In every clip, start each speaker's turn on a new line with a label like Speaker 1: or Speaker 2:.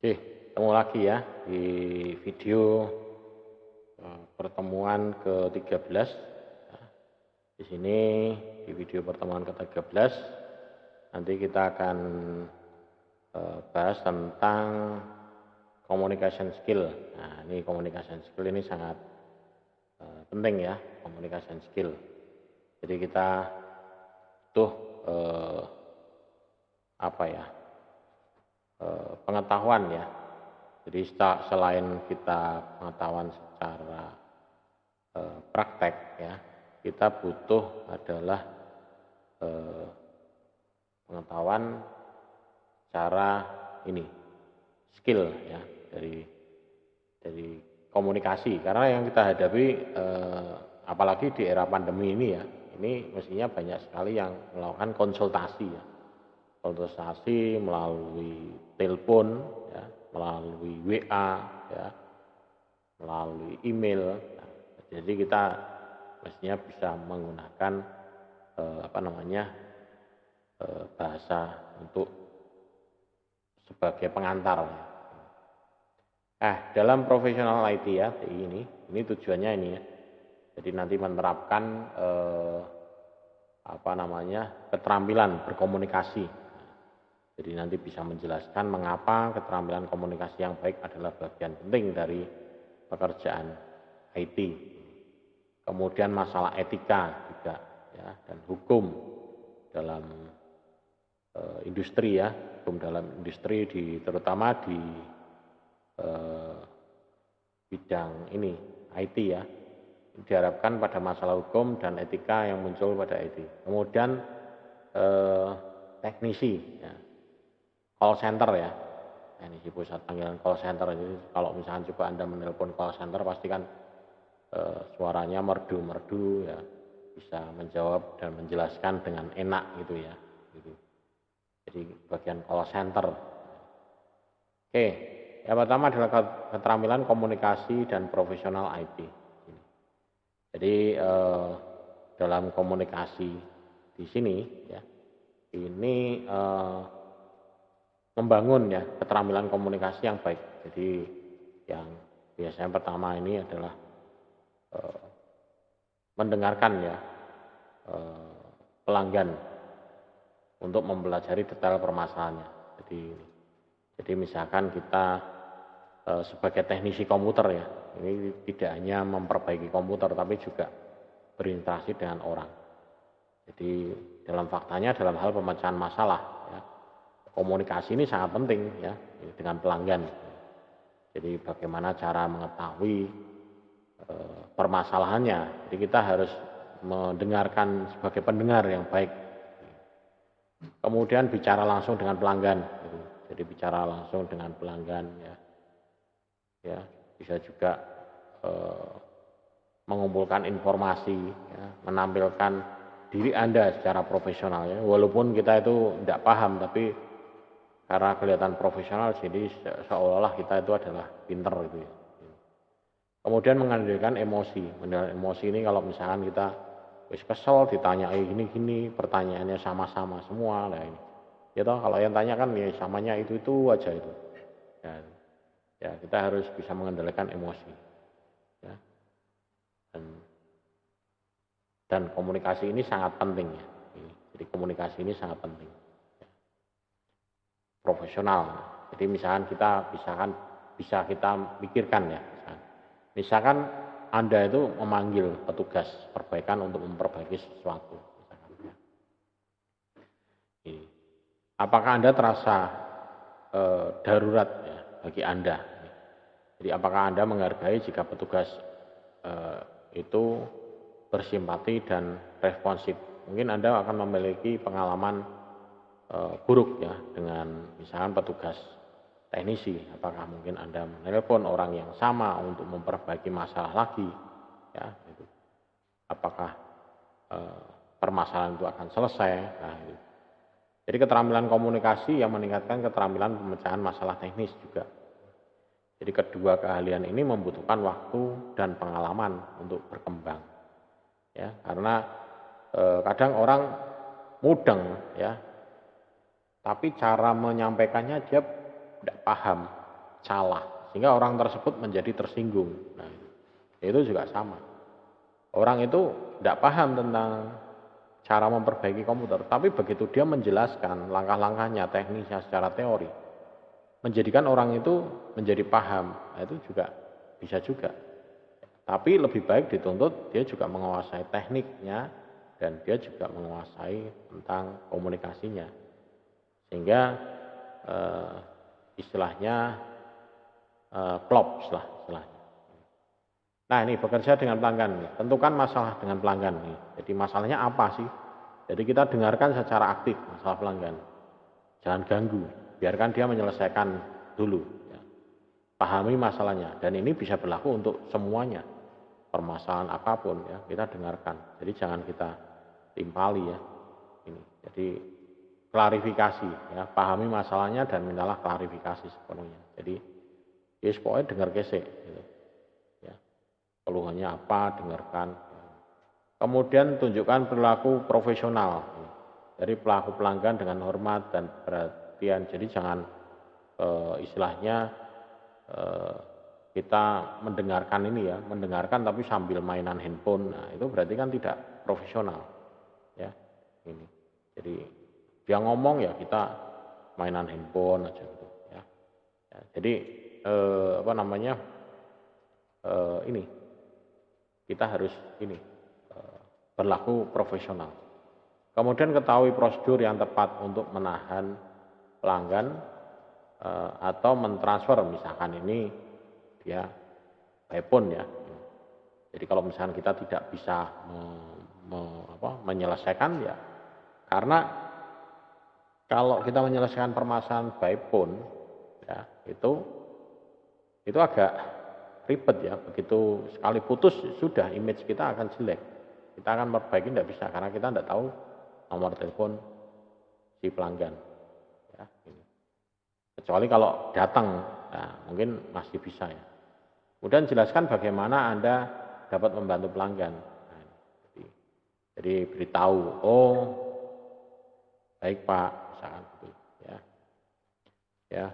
Speaker 1: Oke, ketemu lagi ya di video pertemuan ke-13. Nah, di sini di video pertemuan ke-13 nanti kita akan bahas tentang communication skill. Nah, ini communication skill ini sangat penting ya, communication skill. Jadi kita butuh pengetahuan ya. Jadi selain kita pengetahuan secara praktek ya, kita butuh adalah pengetahuan cara ini skill ya dari komunikasi, karena yang kita hadapi apalagi di era pandemi ini ya, ini mestinya banyak sekali yang melakukan konsultasi ya, konsultasi melalui telepon ya, melalui WA ya, melalui email. Nah, jadi kita mestinya bisa menggunakan bahasa untuk sebagai pengantar ya. Dalam profesional IT ya, TI ini tujuannya ini ya. Jadi nanti menerapkan keterampilan berkomunikasi. Jadi nanti bisa menjelaskan mengapa keterampilan komunikasi yang baik adalah bagian penting dari pekerjaan IT. Kemudian masalah etika juga ya, dan hukum dalam industri ya, hukum dalam industri terutama di bidang ini IT ya, diharapkan pada masalah hukum dan etika yang muncul pada IT. Kemudian teknisi ya, call center ya, teknisi pusat panggilan call center. Jadi kalau misalkan coba Anda menelpon call center pasti kan suaranya merdu-merdu ya, bisa menjawab dan menjelaskan dengan enak gitu ya, gitu. Jadi bagian call center. Oke, yang pertama adalah keterampilan komunikasi dan profesional IT. Jadi dalam komunikasi di sini ya, ini membangun ya keterampilan komunikasi yang baik. Jadi yang biasanya pertama ini adalah mendengarkan ya pelanggan untuk mempelajari detail permasalahannya. Jadi misalkan kita sebagai teknisi komputer ya, ini tidak hanya memperbaiki komputer tapi juga berinteraksi dengan orang. Jadi dalam faktanya dalam hal pemecahan masalah ya, komunikasi ini sangat penting ya dengan pelanggan. Jadi bagaimana cara mengetahui permasalahannya. Jadi kita harus mendengarkan sebagai pendengar yang baik. Kemudian bicara langsung dengan pelanggan. Jadi bicara langsung dengan pelanggan ya. Ya, bisa juga mengumpulkan informasi ya, menampilkan diri Anda secara profesional ya. Walaupun kita itu tidak paham, tapi karena kelihatan profesional jadi seolah-olah kita itu adalah pinter gitu ya. Kemudian mengendalikan emosi. Mengendalikan emosi ini kalau misalkan kita wis kesel ditanyai gini-gini, pertanyaannya sama-sama semua. Nah ini. Ya toh, kalau yang tanya kan ya samanya itu aja itu. Ya kita harus bisa mengendalikan emosi. Ya. Dan komunikasi ini sangat penting ya. Jadi komunikasi ini sangat penting. Ya. Profesional. Jadi misalkan bisa kita pikirkan ya. Misalkan Anda itu memanggil petugas perbaikan untuk memperbaiki sesuatu. Misalkan, ya. Apakah Anda terasa darurat ya, bagi Anda? Jadi apakah Anda menghargai jika petugas itu bersimpati dan responsif? Mungkin Anda akan memiliki pengalaman buruk ya dengan misalkan petugas teknisi. Apakah mungkin Anda menelpon orang yang sama untuk memperbaiki masalah lagi? Ya, gitu. Apakah permasalahan itu akan selesai? Nah, gitu. Jadi keterampilan komunikasi yang meningkatkan keterampilan pemecahan masalah teknis juga. Jadi kedua keahlian ini membutuhkan waktu dan pengalaman untuk berkembang. Ya, karena kadang orang mudeng ya, tapi cara menyampaikannya dia tidak paham. salah sehingga orang tersebut menjadi tersinggung. Nah, itu juga sama. Orang itu tidak paham tentang cara memperbaiki komputer, tapi begitu dia menjelaskan langkah-langkahnya, teknisnya secara teori, menjadikan orang itu menjadi paham. Nah, itu juga bisa juga. Tapi lebih baik dituntut dia juga menguasai tekniknya dan dia juga menguasai tentang komunikasinya. Sehingga istilahnya klop istilahnya. Nah, ini bekerja dengan pelanggan nih. Tentukan masalah dengan pelanggan nih. Jadi masalahnya apa sih? Jadi kita dengarkan secara aktif masalah pelanggan. Jangan ganggu, biarkan dia menyelesaikan dulu. Ya. Pahami masalahnya, dan ini bisa berlaku untuk semuanya. Permasalahan apapun ya, kita dengarkan. Jadi jangan kita timpali ya. Ini. Jadi klarifikasi ya, pahami masalahnya dan mintalah klarifikasi sepenuhnya. Jadi ya pokoknya dengar gesek gitu. Ya. Keluhannya apa, dengarkan. Kemudian tunjukkan perilaku profesional dari pelaku pelanggan dengan hormat dan perhatian. Jadi jangan istilahnya kita mendengarkan ini ya, mendengarkan tapi sambil mainan handphone. Nah, itu berarti kan tidak profesional. Ya, ini. Jadi dia ngomong ya kita mainan handphone aja gitu ya. Ya, jadi apa namanya? Ini kita harus ini berlaku profesional. Kemudian ketahui prosedur yang tepat untuk menahan pelanggan atau mentransfer, misalkan ini dia by phone ya. Jadi kalau misalkan kita tidak bisa menyelesaikan ya, karena kalau kita menyelesaikan permasalahan by phone ya itu agak ribet ya. Begitu sekali putus sudah image kita akan jelek. Kita akan memperbaiki tidak bisa karena kita tidak tahu nomor telepon si pelanggan. Ya, ini. Kecuali kalau datang, nah, mungkin masih bisa ya. Kemudian jelaskan bagaimana Anda dapat membantu pelanggan. Nah, jadi beritahu, oh baik Pak, misalkan gitu ya. Ya,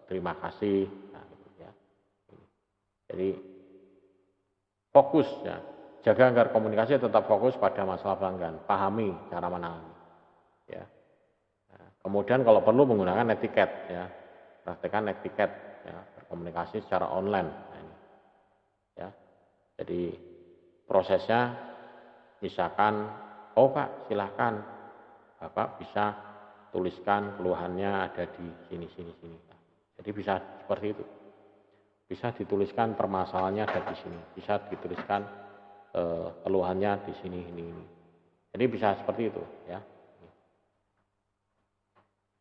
Speaker 1: terima kasih. Nah, gitu, ya. Jadi fokus ya, jaga agar komunikasi tetap fokus pada masalah pelanggan, pahami cara menangani. Ya. Nah, kemudian kalau perlu menggunakan etiket ya, praktekkan etiket ya, berkomunikasi secara online. Nah, ini. Ya, jadi prosesnya misalkan, oh Pak silahkan, Bapak bisa tuliskan keluhannya ada di sini. Nah, jadi bisa seperti itu. Bisa dituliskan permasalahannya ada di sini, bisa dituliskan keluhannya di sini ini. Jadi bisa seperti itu ya.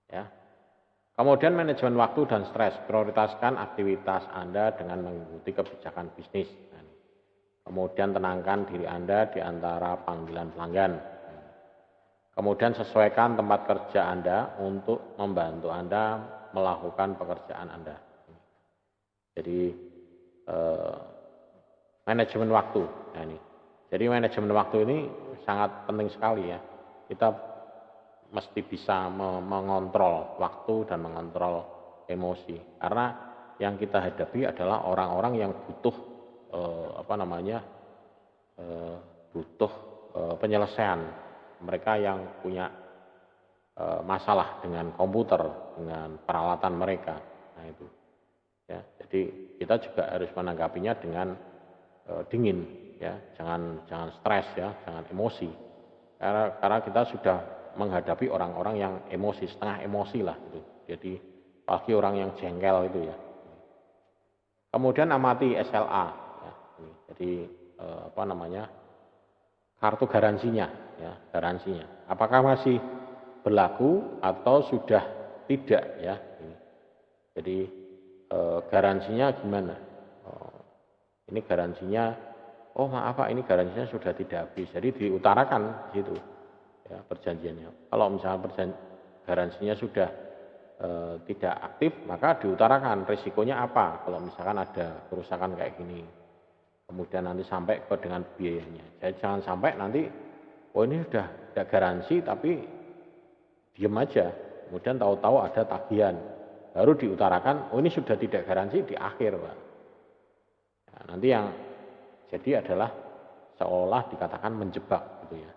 Speaker 1: Ya. Kemudian manajemen waktu dan stres, prioritaskan aktivitas Anda dengan mengikuti kebijakan bisnis. Kemudian tenangkan diri Anda di antara panggilan pelanggan. Kemudian sesuaikan tempat kerja Anda untuk membantu Anda melakukan pekerjaan Anda. Jadi manajemen waktu. Nah, ini. Jadi manajemen waktu ini sangat penting sekali ya. Kita mesti bisa mengontrol waktu dan mengontrol emosi. Karena yang kita hadapi adalah orang-orang yang butuh butuh penyelesaian. Mereka yang punya masalah dengan komputer, dengan peralatan mereka. Nah itu. Ya, jadi kita juga harus menanggapinya dengan dingin, ya, jangan stres ya, jangan emosi. Karena kita sudah menghadapi orang-orang yang emosi, setengah emosi lah gitu. Jadi apalagi orang yang jengkel itu ya. Kemudian amati SLA, ya, ini. Jadi kartu garansinya, ya, garansinya. Apakah masih berlaku atau sudah tidak ya? Ini. Jadi garansinya gimana? Ini garansinya, oh maaf Pak, ini garansinya sudah tidak habis. Jadi diutarakan di situ ya, perjanjiannya. Kalau misalnya garansinya sudah tidak aktif, maka diutarakan risikonya apa kalau misalkan ada kerusakan kayak gini. Kemudian nanti sampai ke dengan biayanya. Jadi jangan sampai nanti, oh ini sudah ada garansi tapi diem aja. kemudian tahu-tahu ada tagihan, baru diutarakan, oh ini sudah tidak garansi di akhir, Pak. Nah, nanti yang jadi adalah seolah dikatakan menjebak gitu ya.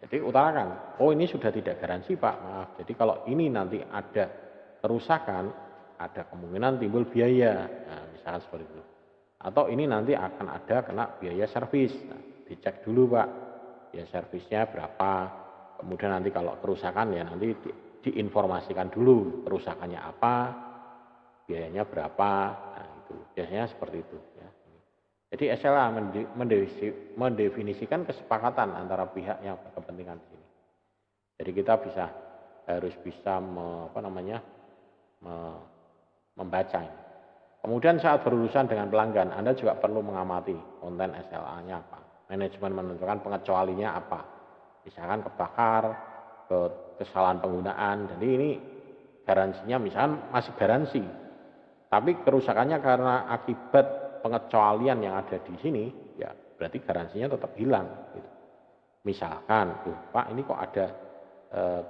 Speaker 1: Jadi utarakan, oh ini sudah tidak garansi Pak, maaf. Jadi kalau ini nanti ada kerusakan, ada kemungkinan timbul biaya, nah, misalkan seperti itu. Atau ini nanti akan ada kena biaya servis, nah, dicek dulu Pak, biaya servisnya berapa. Kemudian nanti kalau kerusakan ya nanti diinformasikan dulu kerusakannya apa, biayanya berapa, nah itu biasanya seperti itu. Ya. Jadi SLA mendefinisikan kesepakatan antara pihak yang berkepentingan di sini. Jadi kita harus bisa membaca ini. Kemudian saat berurusan dengan pelanggan, Anda juga perlu mengamati konten SLA-nya apa. Manajemen menentukan pengecualinya apa. Misalkan kebakar, kesalahan penggunaan. Jadi ini garansinya misalkan masih garansi. Tapi kerusakannya karena akibat pengecualian yang ada di sini, ya berarti garansinya tetap hilang. Gitu. Misalkan, Pak ini kok ada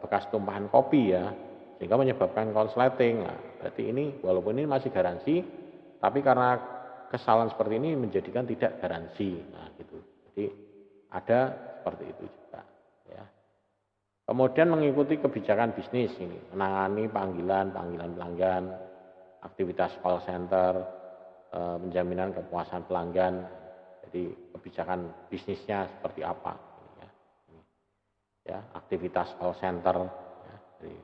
Speaker 1: bekas tumpahan kopi ya, sehingga menyebabkan konsleting. Nah, berarti ini walaupun ini masih garansi, tapi karena kesalahan seperti ini menjadikan tidak garansi. Nah, gitu. Jadi ada seperti itu juga. Ya. Kemudian mengikuti kebijakan bisnis ini, menangani panggilan pelanggan, aktivitas call center, penjaminan kepuasan pelanggan. Jadi kebijakan bisnisnya seperti apa? Ya, aktivitas call center. Ya, jadi.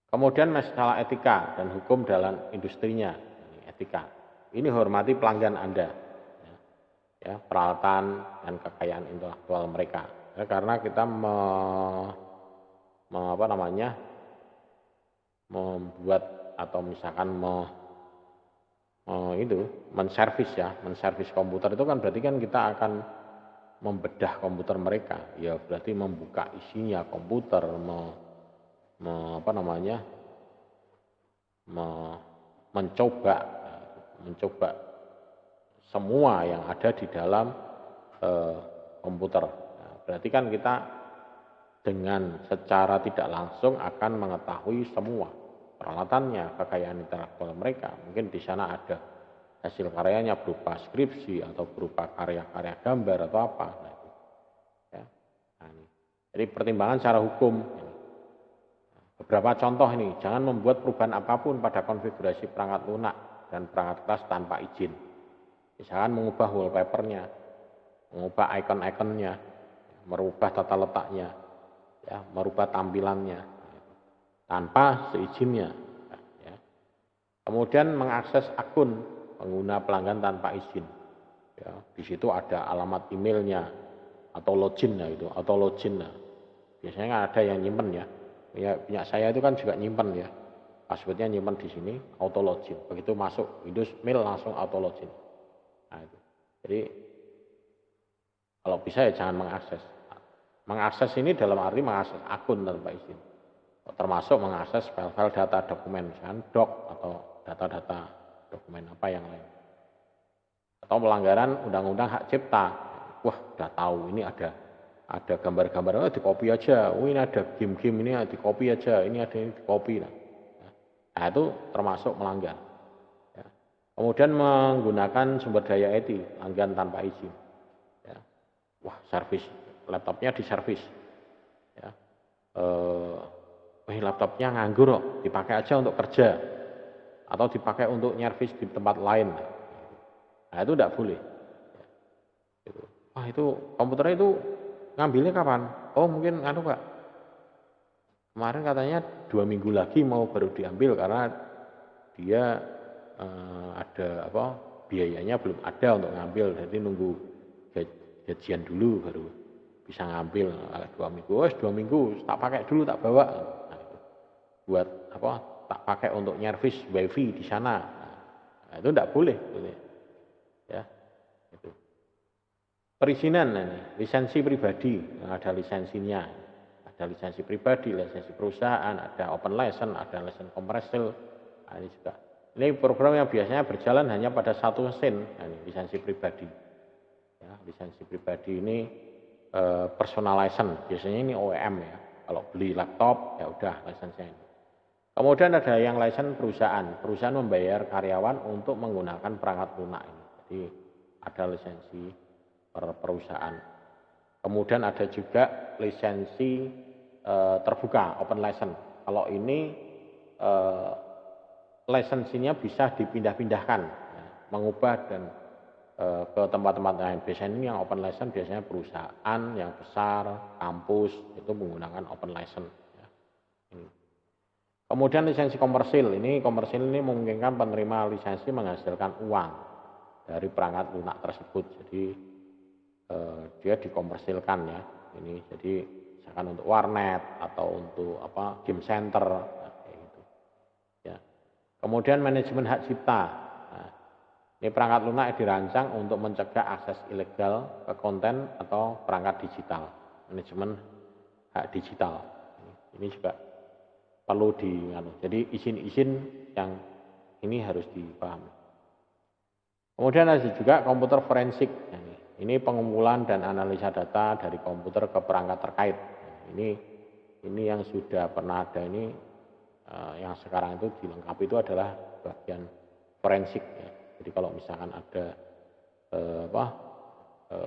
Speaker 1: Kemudian masalah etika dan hukum dalam industrinya, ini etika. Ini hormati pelanggan Anda, ya, peralatan dan kekayaan intelektual mereka. Ya, karena kita membuat atau misalkan menservis komputer itu kan berarti kan kita akan membedah komputer mereka, ya berarti membuka isinya komputer, mencoba semua yang ada di dalam komputer. Nah, berarti kan kita dengan secara tidak langsung akan mengetahui semua peralatannya, kekayaan intelektual mereka. Mungkin di sana ada hasil karyanya berupa skripsi atau berupa karya-karya gambar atau apa. Nah, itu. Ya. Nah, ini. Jadi pertimbangan secara hukum. Beberapa contoh ini, jangan membuat perubahan apapun pada konfigurasi perangkat lunak dan perangkat keras tanpa izin. Misalkan mengubah wallpapernya, mengubah icon-iconnya, merubah tata letaknya, ya, merubah tampilannya tanpa seizinnya. Ya. Kemudian mengakses akun pengguna pelanggan tanpa izin. Ya, di situ ada alamat emailnya atau login ya itu, atau login. Nah. Biasanya ada yang nyimpen ya. Ya, punya saya itu kan juga nyimpen ya. Passwordnya nyimpen di sini, auto login. Begitu masuk Windows Mail langsung auto login. Nah, itu. Jadi kalau bisa ya jangan mengakses. Mengakses ini dalam arti mengakses akun tanpa izin. Termasuk mengakses file-file data dokumen, misalkan doc atau data-data dokumen apa yang lain. Atau pelanggaran undang-undang hak cipta. Wah, udah tahu ini ada gambar-gambar, di copy aja. Oh, ini ada game-game, ini di copy aja. Ini ada ini di copy. Nah, itu termasuk melanggar. Ya. Kemudian menggunakan sumber daya IT, pelanggan tanpa izin. Ya. Wah, servis laptopnya diservis. Ya. Laptopnya nganggur kok, dipakai aja untuk kerja. Atau dipakai untuk nyervis di tempat lain. Nah, itu tidak boleh. Wah, itu komputernya itu ngambilnya kapan? Oh, mungkin Pak. Kemarin katanya 2 minggu lagi mau baru diambil karena dia ada biayanya belum ada untuk ngambil, jadi nunggu gajian dulu baru bisa ngambil. 2 minggu, 2 minggu tak pakai dulu, tak bawa. Nah, itu. Buat tak pakai untuk nyervis wifi di sana. Nah, itu tidak boleh. Ya, itu. Perizinan, ini lisensi pribadi, ada lisensinya, ada lisensi pribadi, lisensi perusahaan, ada open license, ada lisensi komersil. Nah, ini juga. Ini program yang biasanya berjalan hanya pada satu mesin, nah, ini lisensi pribadi. Ya, lisensi pribadi ini personalization, biasanya ini OEM ya. Kalau beli laptop ya udah lisensinya ini. Kemudian ada yang lisensi perusahaan membayar karyawan untuk menggunakan perangkat lunak ini. Jadi ada lisensi per perusahaan. Kemudian ada juga lisensi terbuka, open license. Kalau ini lisensinya bisa dipindah-pindahkan, ya, mengubah dan ke tempat-tempat lain. Biasanya ini yang open license biasanya perusahaan yang besar, kampus itu menggunakan open license. Ya. Kemudian lisensi komersil ini memungkinkan penerima lisensi menghasilkan uang dari perangkat lunak tersebut. Jadi dia dikomersilkan ya. Ini jadi misalkan untuk warnet atau untuk game center kayak gitu. Ya. Kemudian manajemen hak cipta. Nah, ini perangkat lunak dirancang untuk mencegah akses ilegal ke konten atau perangkat digital. Manajemen hak digital. Ini juga perlu jadi izin-izin yang ini harus dipahami. Kemudian ada juga komputer forensik. Ini pengumpulan dan analisa data dari komputer ke perangkat terkait. Ini yang sudah pernah ada ini yang sekarang itu dilengkapi itu adalah bagian forensik. Ya. Jadi kalau misalkan ada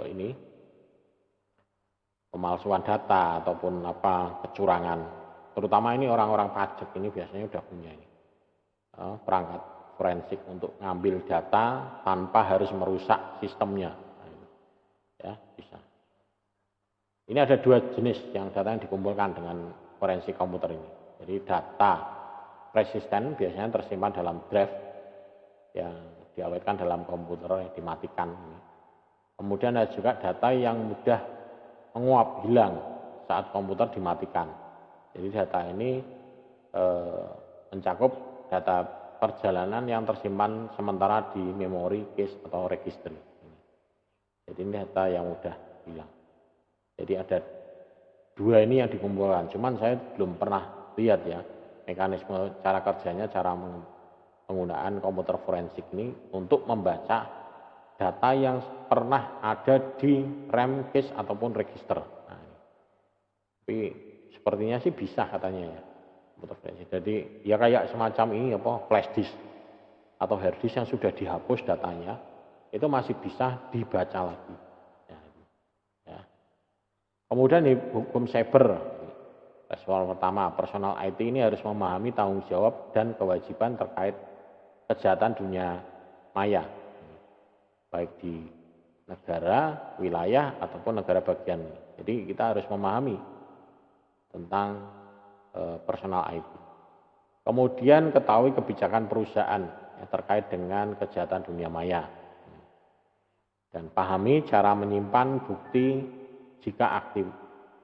Speaker 1: ini pemalsuan data ataupun kecurangan, terutama ini orang-orang pajak ini biasanya udah punya ini perangkat forensik untuk ngambil data tanpa harus merusak sistemnya. Ya, bisa. Ini ada dua jenis yang data yang dikumpulkan dengan forensik komputer ini. Jadi data persisten biasanya tersimpan dalam drive yang diawetkan dalam komputer yang dimatikan. Kemudian ada juga data yang mudah menguap, hilang saat komputer dimatikan. Jadi data ini mencakup data perjalanan yang tersimpan sementara di memori, cache atau register. Jadi ini data yang mudah hilang. Jadi ada dua ini yang dikumpulkan. Cuman saya belum pernah lihat ya mekanisme cara kerjanya, cara penggunaan komputer forensik ini untuk membaca data yang pernah ada di RAM, cache ataupun register. Nah, tapi sepertinya sih bisa katanya ya komputer forensik. Jadi ya kayak semacam ini flash disk atau hard disk yang sudah dihapus datanya itu masih bisa dibaca lagi. Ya. Kemudian di hukum cyber, soal pertama, personal IT ini harus memahami tanggung jawab dan kewajiban terkait kejahatan dunia maya, baik di negara, wilayah, ataupun negara bagian. Jadi kita harus memahami tentang personal IT. Kemudian ketahui kebijakan perusahaan terkait dengan kejahatan dunia maya. Dan pahami cara menyimpan bukti jika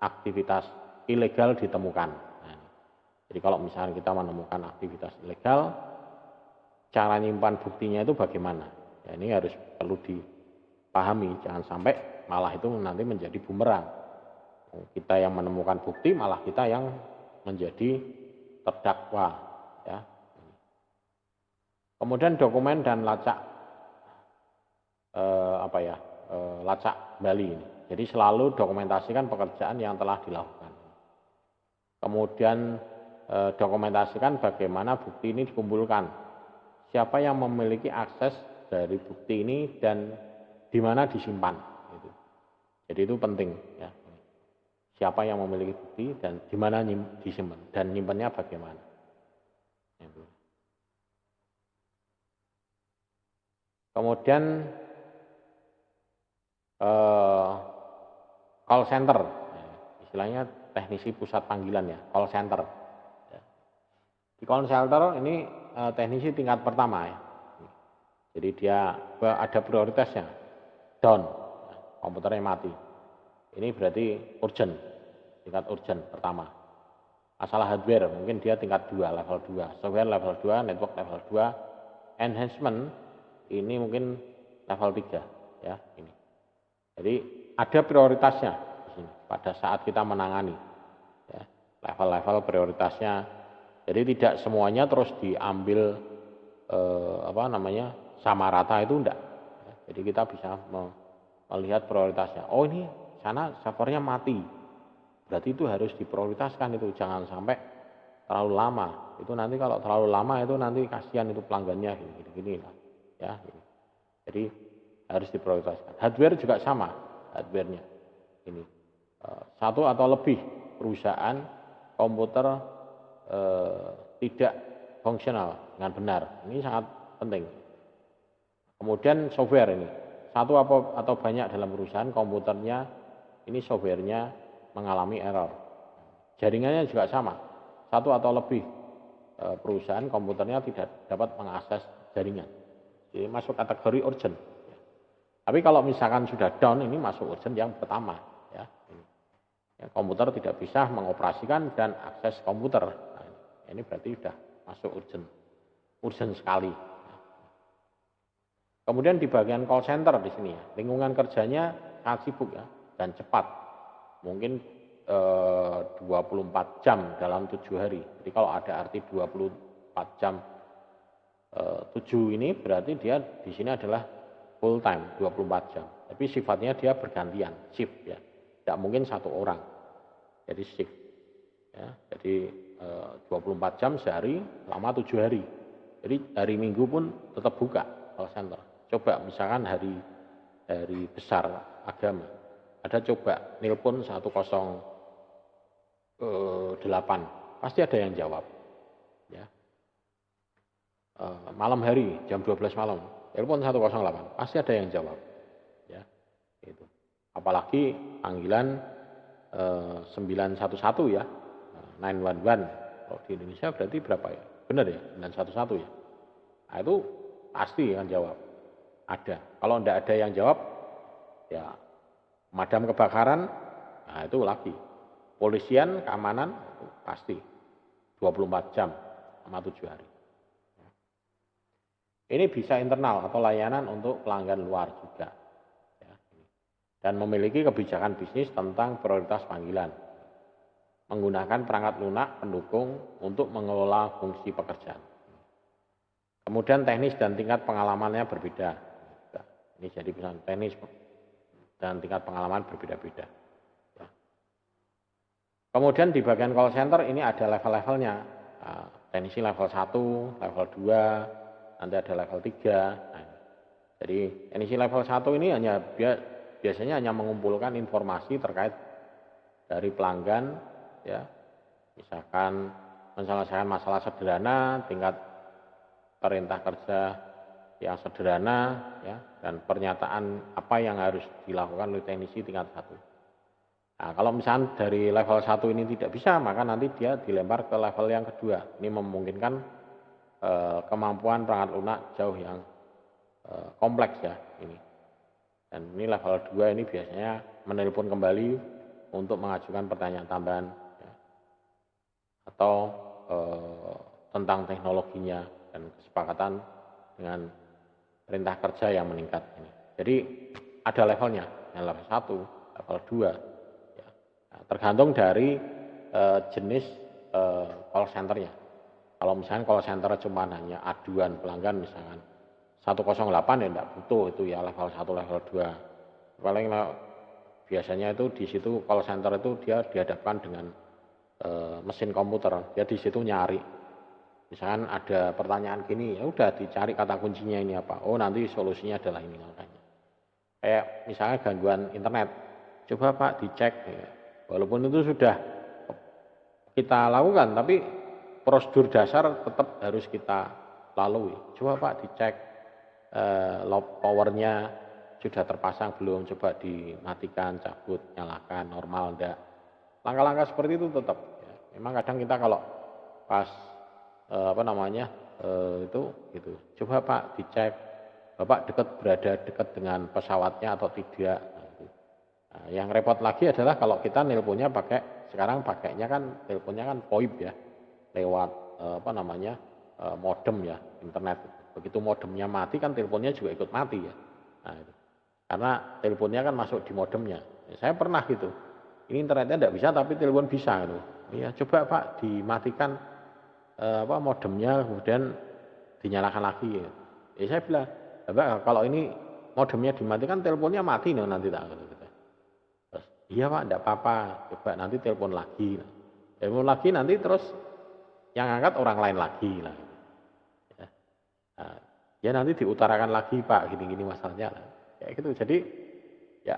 Speaker 1: aktivitas ilegal ditemukan. Nah, jadi kalau misalnya kita menemukan aktivitas ilegal, cara menyimpan buktinya itu bagaimana? Ya, ini harus perlu dipahami, jangan sampai malah itu nanti menjadi bumerang. Kita yang menemukan bukti, malah kita yang menjadi terdakwa. Ya. Kemudian dokumen dan lacak lacak kembali ini. Jadi selalu dokumentasikan pekerjaan yang telah dilakukan. Kemudian dokumentasikan bagaimana bukti ini dikumpulkan. Siapa yang memiliki akses dari bukti ini dan di mana disimpan. Gitu. Jadi itu penting ya. Siapa yang memiliki bukti dan di mana disimpan dan nyimpannya bagaimana. Gitu. Kemudian call center, istilahnya teknisi pusat panggilan ya, call center. Di call center ini teknisi tingkat pertama ya. Jadi dia ada prioritasnya, down, komputernya mati. Ini berarti urgent, tingkat urgent pertama. Masalah hardware mungkin dia tingkat 2, level 2, software level 2, network level 2, enhancement ini mungkin level 3 ya ini. Jadi ada prioritasnya di sini pada saat kita menangani ya, level-level prioritasnya. Jadi tidak semuanya terus diambil sama rata itu enggak. Ya, jadi kita bisa melihat prioritasnya. Oh ini sana servernya mati. Berarti itu harus diprioritaskan itu, jangan sampai terlalu lama. Itu nanti kalau terlalu lama itu nanti kasihan itu pelanggannya gini lah ya. Jadi harus diprioritaskan. Hardware juga sama, hardwarenya ini satu atau lebih perusahaan komputer tidak fungsional dengan benar. Ini sangat penting. Kemudian software ini satu atau banyak dalam perusahaan komputernya ini softwarenya mengalami error. Jaringannya juga sama, satu atau lebih perusahaan komputernya tidak dapat mengakses jaringan. Jadi masuk kategori urgent. Tapi kalau misalkan sudah down, ini masuk urgent yang pertama. Ya, komputer tidak bisa mengoperasikan dan akses komputer. Nah, ini berarti sudah masuk urgent sekali. Kemudian di bagian call center di sini ya, lingkungan kerjanya sangat sibuk ya dan cepat. Mungkin 24 jam dalam 7 hari. Jadi kalau ada arti 24 jam 7 ini berarti dia di sini adalah full time 24 jam. Tapi sifatnya dia bergantian, shift ya. Tidak mungkin satu orang. Jadi shift. Ya, jadi 24 jam sehari selama 7 hari. Jadi hari Minggu pun tetap buka call center. Coba misalkan hari besar agama, ada coba nelpon 108, pasti ada yang jawab. Ya. Malam hari jam 12 malam, telepon 108, pasti ada yang jawab. Ya, itu. Apalagi panggilan 911 ya, 911. Kalau di Indonesia berarti berapa ya? Benar ya, 911 ya. Nah, itu pasti yang jawab. Ada. Kalau tidak ada yang jawab, ya pemadam kebakaran, nah itu lagi. Polisian, keamanan, itu pasti 24 jam sama 7 hari. Ini bisa internal atau layanan untuk pelanggan luar juga. Ya, dan memiliki kebijakan bisnis tentang prioritas panggilan. Menggunakan perangkat lunak pendukung untuk mengelola fungsi pekerjaan. Kemudian teknis dan tingkat pengalamannya berbeda. Ini jadi pesan teknis dan tingkat pengalaman berbeda-beda. Ya. Kemudian di bagian call center ini ada level-levelnya. Teknisi level 1, level 2, nanti ada level 3. Nah, jadi teknisi level 1 ini biasanya hanya mengumpulkan informasi terkait dari pelanggan, ya, misalkan menyelesaikan masalah sederhana, tingkat perintah kerja yang sederhana, ya, dan pernyataan apa yang harus dilakukan oleh teknisi tingkat 1. Nah, kalau misalnya dari level 1 ini tidak bisa, maka nanti dia dilempar ke level yang kedua. Ini memungkinkan kemampuan perangkat lunak jauh yang kompleks ya ini. Dan ini level 2 ini biasanya menelpon kembali untuk mengajukan pertanyaan tambahan ya, atau tentang teknologinya dan kesepakatan dengan perintah kerja yang meningkat ini. Jadi ada levelnya, yang level 1, level 2 ya. Nah, tergantung dari jenis call centernya. Kalau misalnya call center cuma hanya aduan pelanggan misalkan 108 ya tidak butuh itu ya level 1, level 2. Paling biasanya itu di situ call center itu dia dihadapkan dengan mesin komputer, dia di situ nyari. Misalkan ada pertanyaan gini, ya udah dicari kata kuncinya ini apa. Oh, nanti solusinya adalah ini makanya. Kayak misalnya gangguan internet, coba Pak dicek. Ya. Walaupun itu sudah kita lakukan, tapi prosedur dasar tetap harus kita lalui. Coba Pak dicek load powernya sudah terpasang belum, coba dimatikan, cabut, nyalakan, normal enggak. Langkah-langkah seperti itu tetap. Ya. Memang kadang kita kalau pas itu gitu. Coba Pak dicek, Bapak berada dekat dengan pesawatnya atau tidak. Nah, yang repot lagi adalah kalau kita nelponnya sekarang pakainya kan teleponnya kan VoIP ya, lewat modem ya, internet. Begitu modemnya mati kan teleponnya juga ikut mati ya. Nah, itu. Karena teleponnya kan masuk di modemnya. Ya, saya pernah gitu. Ini internetnya tidak bisa tapi telepon bisa gitu. Iya, coba Pak dimatikan modemnya kemudian dinyalakan lagi ya. Saya bilang, Bapak kalau ini modemnya dimatikan teleponnya mati nih nanti tak gitu. Terus Iya Pak, enggak apa-apa, coba nanti telepon lagi. Telepon lagi nanti terus yang angkat orang lain lagi lah. Ya, nah, ya nanti diutarakan lagi Pak, gini-gini masalahnya lah. Kayak gitu. Jadi ya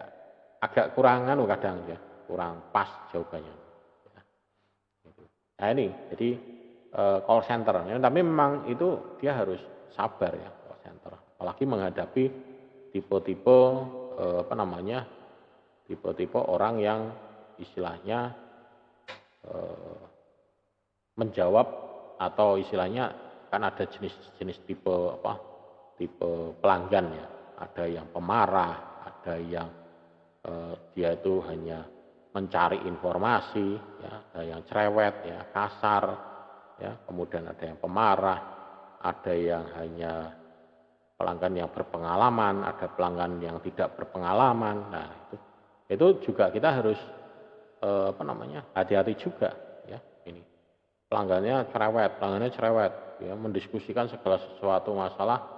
Speaker 1: agak kurangan kadang ya, kurang pas jawabannya. Ya, gitu. Nah ini, jadi call center. Ya, tapi memang itu dia harus sabar ya call center. Apalagi menghadapi tipe-tipe apa namanya, tipe-tipe orang yang istilahnya menjawab atau istilahnya kan ada jenis-jenis tipe apa, tipe pelanggan ya. Ada yang pemarah, ada yang dia itu hanya mencari informasi, ya, ada yang cerewet, ya, kasar, ya, kemudian ada yang pemarah, ada yang hanya pelanggan yang berpengalaman, ada pelanggan yang tidak berpengalaman. Nah, itu juga kita harus apa namanya, hati-hati juga ya ini. Pelanggannya cerewet, ya, mendiskusikan segala sesuatu masalah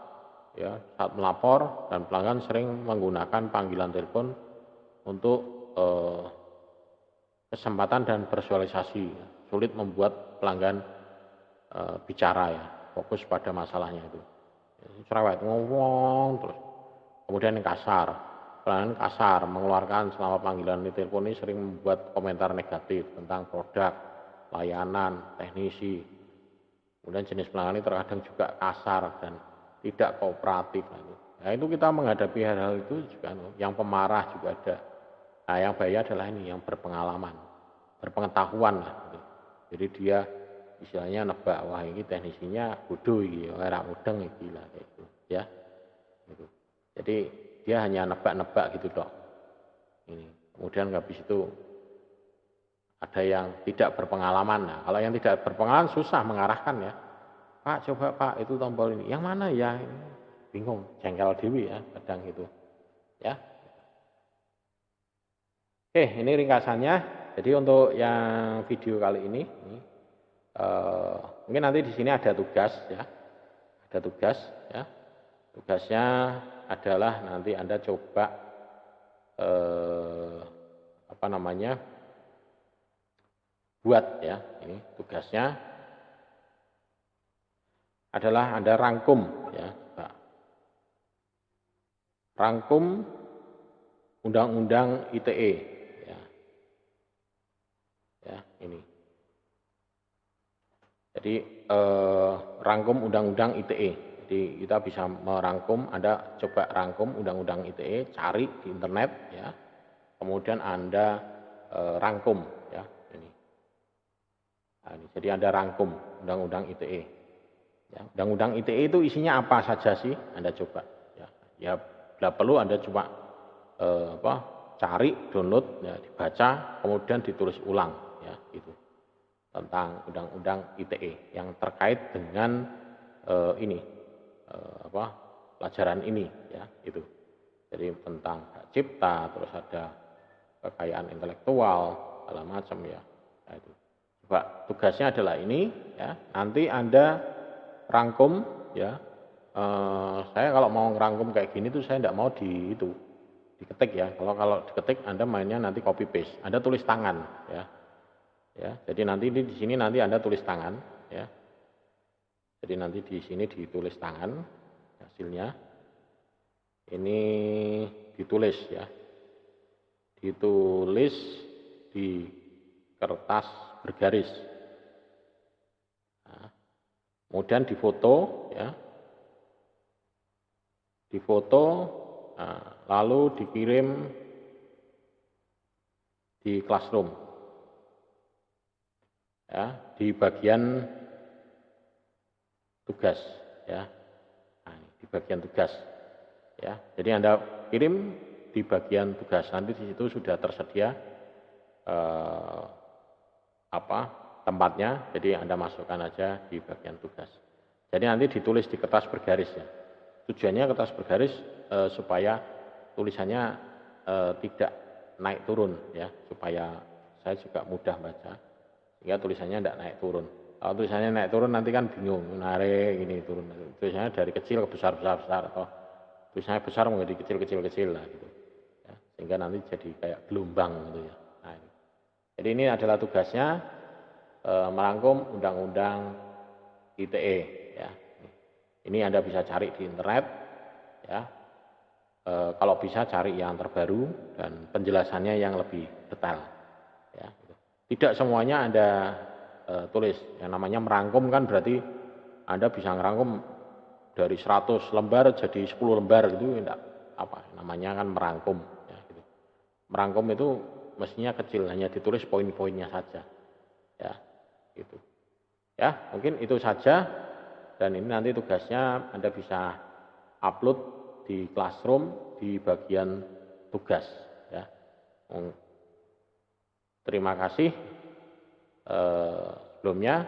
Speaker 1: ya saat melapor, dan pelanggan sering menggunakan panggilan telepon untuk kesempatan dan bersosialisasi. Sulit membuat pelanggan bicara ya, fokus pada masalahnya itu. Cerewet, ngomong terus. Kemudian yang kasar, pelanggan kasar, mengeluarkan selama panggilan di telepon ini sering membuat komentar negatif tentang produk, layanan, teknisi. Kemudian jenis pelanggan ini terkadang juga kasar dan tidak kooperatif. Nah itu kita menghadapi hal-hal itu juga, yang pemarah juga ada. Nah yang bahaya adalah ini, yang berpengalaman, berpengetahuan lah. Gitu. Jadi dia istilahnya nebak, wah ini teknisinya bodoh gitu, ora mudeng iki lah kayak gitu, ya. Gitu. Jadi dia hanya nebak-nebak gitu dok. Ini. Kemudian habis itu ada yang tidak berpengalaman. Nah, kalau yang tidak berpengalaman susah mengarahkan ya. Pak, coba Pak, itu tombol ini. Yang mana ya? Bingung, jengkel dewi ya, kadang itu. Ya. Oke, ini ringkasannya. Jadi untuk yang video kali ini mungkin nanti di sini ada tugas ya. Ada tugas ya. Tugasnya adalah nanti Anda coba apa namanya? Buat ya. Ini tugasnya adalah Anda rangkum ya. Rangkum Undang-Undang ITE ya. Ya, ini. Jadi rangkum Undang-Undang ITE. Jadi kita bisa merangkum, Anda coba rangkum Undang-Undang ITE, cari di internet ya. Kemudian Anda rangkum ya ini. Nah, ini. Jadi Anda rangkum Undang-Undang ITE. Ya, Undang-Undang ITE itu isinya apa saja sih? Anda coba ya. Ya, bila perlu Anda coba cari, download, ya, dibaca, kemudian ditulis ulang ya gitu. Tentang Undang-Undang ITE yang terkait dengan ini pelajaran ini ya itu. Jadi tentang hak cipta, terus ada kekayaan intelektual, segala macam ya. Nah, itu. Coba tugasnya adalah ini ya. Nanti Anda rangkum ya. Saya kalau mau ngerangkum kayak gini tuh saya tidak mau diketik ya. Kalau diketik Anda mainnya nanti copy paste. Anda tulis tangan ya. Ya, jadi nanti di sini nanti Anda tulis tangan ya. Jadi nanti di sini ditulis tangan hasilnya. Ini ditulis ya. Ditulis di kertas bergaris. Nah, kemudian difoto ya. Difoto, nah, lalu dikirim di classroom. Ya, di bagian tugas ya. Nah, di bagian tugas ya. Jadi Anda kirim di bagian tugas, nanti di situ sudah tersedia tempatnya, jadi Anda masukkan aja di bagian tugas. Jadi nanti ditulis di kertas bergaris ya. Tujuannya kertas bergaris supaya tulisannya tidak naik turun ya, supaya saya juga mudah baca. Sehingga tulisannya tidak naik turun. Kalau tulisannya naik turun nanti kan bingung, narik ini turun. Tulisannya dari kecil ke besar atau tulisannya besar menjadi kecil lah gitu. Ya. sehingga nanti jadi kayak gelombang gitu ya. Nah, jadi ini adalah tugasnya merangkum undang-undang ITE ya. Ini Anda bisa cari di internet ya. Kalau bisa cari yang terbaru dan penjelasannya yang lebih detail ya. Tidak semuanya Anda tulis. Yang namanya merangkum kan berarti Anda bisa ngerangkum dari 100 lembar jadi 10 lembar gitu, enggak apa namanya kan merangkum ya, gitu. Merangkum itu mestinya kecil, hanya ditulis poin-poinnya saja ya, gitu ya. Mungkin itu saja, dan ini nanti tugasnya Anda bisa upload di Classroom di bagian tugas ya. Terima kasih sebelumnya,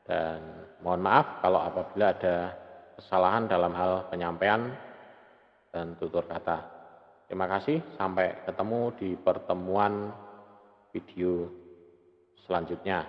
Speaker 1: dan mohon maaf kalau apabila ada kesalahan dalam hal penyampaian dan tutur kata. Terima kasih, sampai ketemu di pertemuan video selanjutnya.